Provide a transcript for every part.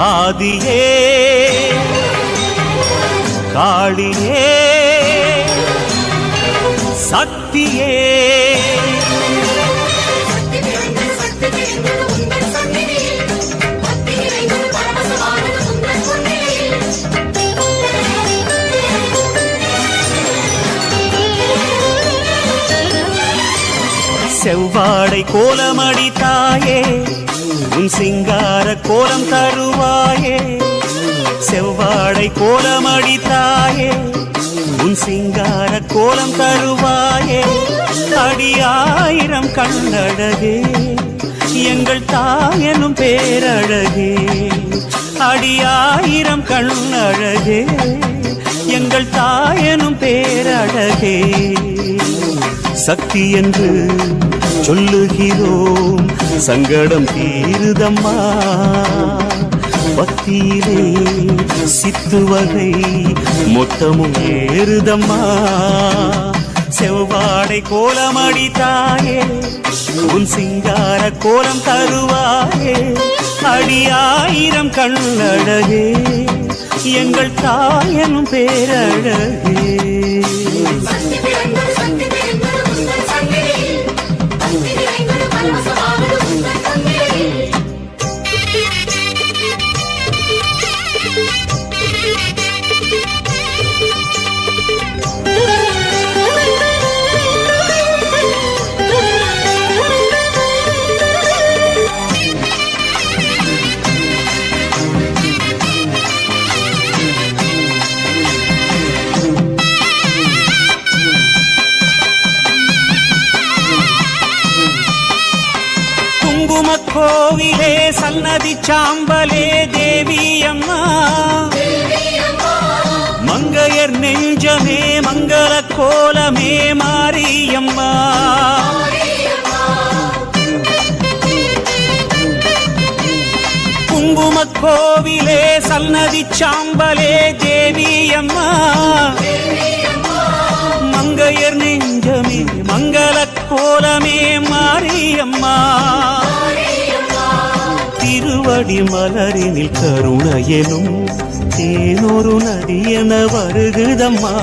ஆதியே காளியே சக்தியே செவ்வாடை கோலமடி தாயே உன் சிங்கார கோலம் தருவாயே செவ்வாடை கோலமடி தாயே உன் சிங்கார கோலம் தருவாயே அடியாயிரம் கண்ணழகே எங்கள் தாயனும் பேரழகே அடியாயிரம் கண்ணழகே எங்கள் தாயனும் பேரழகே சக்தி என்று சொல்லுகிறோம் சங்கடம் தீருதம்மா பக்தியிலே சித்து வகை மொத்தமும் ஏறுதம்மா செவ்வாடை கோலமடி தாயே உன் சிங்கார கோலம் தருவாயே அடியாயிரம் கண்ணழகே எங்கள் தாயனும் பேரழகே கோவிலே சன்னதி சாம்பலே தேவி அம்மா மங்கையர் நெஞ்சமே மங்கள கோலமே மாரியம்மா குங்கும கோவிலே சன்னதி சாம்பலே தேவி அம்மா மங்கையர் நெஞ்சமே மங்கள கோலமே மாரியம்மா திருவடி மலரினில் கருணையெனும் தேனொரு நதியென வருகுதம்மா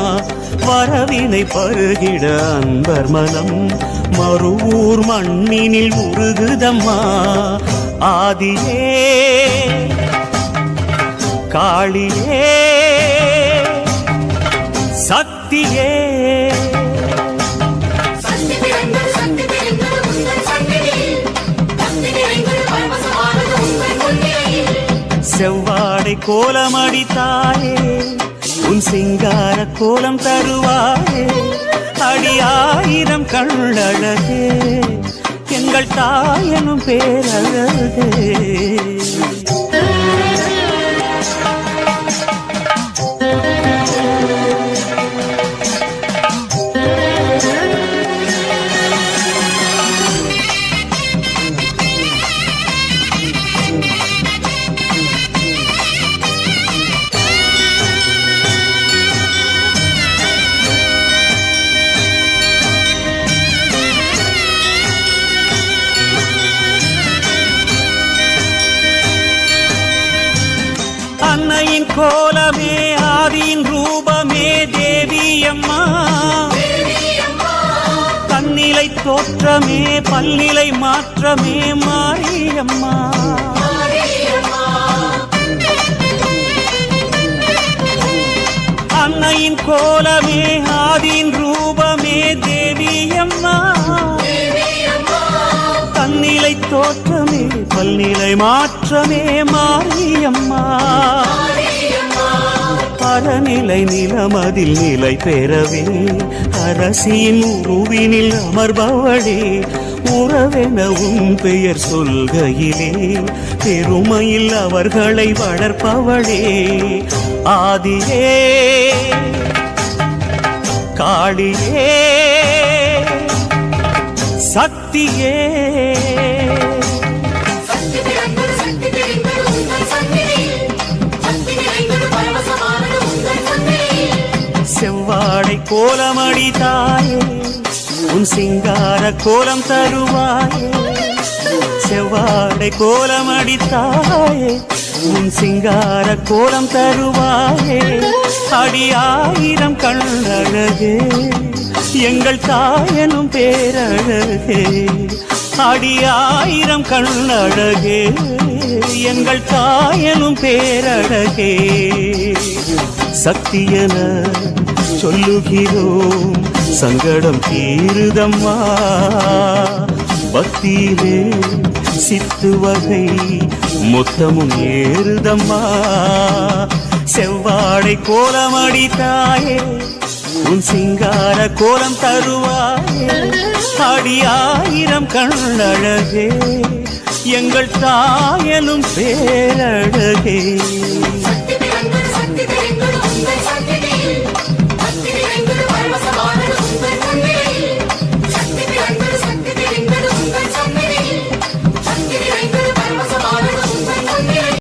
வரவினை பருகிட அன்பர் மனம் மறுவூர் மண்ணினில் உருகுதம்மா ஆதியே காளியே சக்தியே செவ்வாடை கோலமடி தாயே உன் சிங்கார கோலம் தருவாயே அடியாயிரம் கண்ணழகே எங்கள் தாயனும் பேரழகே அன்னையின் கோலமே ஆதியின் ரூபமே தேவி அம்மா தன்னிலை தோற்றமே பல்நிலை மாற்றமே மாரியம்மா அன்னையின் கோலமே ஆதியின் ரூபமே தேவி அம்மா தன்னிலை தோற்றமே பல்நிலை மாற்றமே மாரியம்மா பரநிலை நிலமதில் நிலை பெறவே அரசியின் உருவினில் அமர்பவளே உறவெனவும் பெயர் சொல்கையிலே பெருமையில் அவர்களை வளர்ப்பவளே ஆதியே காளியே சக்தியே செவ்வாடை கோலமடி தாயே உன் சிங்கார கோலம் தருவாயே செவ்வாடை கோலமடி தாயே உன் சிங்கார கோலம் தருவாயே அடி ஆயிரம் கண்ணழகே எங்கள் தாயனும் பேரழகே அடி ஆயிரம் கண்ணழகே எங்கள் தாயனும் பேரழகே சக்தியென சொல்லுகிறோம் சங்கடம் தீருதம்மா பக்தியிலே சித்து வகை மொத்தமும் ஏறுதம்மா செவ்வாடை கோலம் அடித்தாயே உன் சிங்கார கோலம் தருவாயே அடி ஆயிரம் கண்ணழகே எங்கள் தாயனும் பேரழகே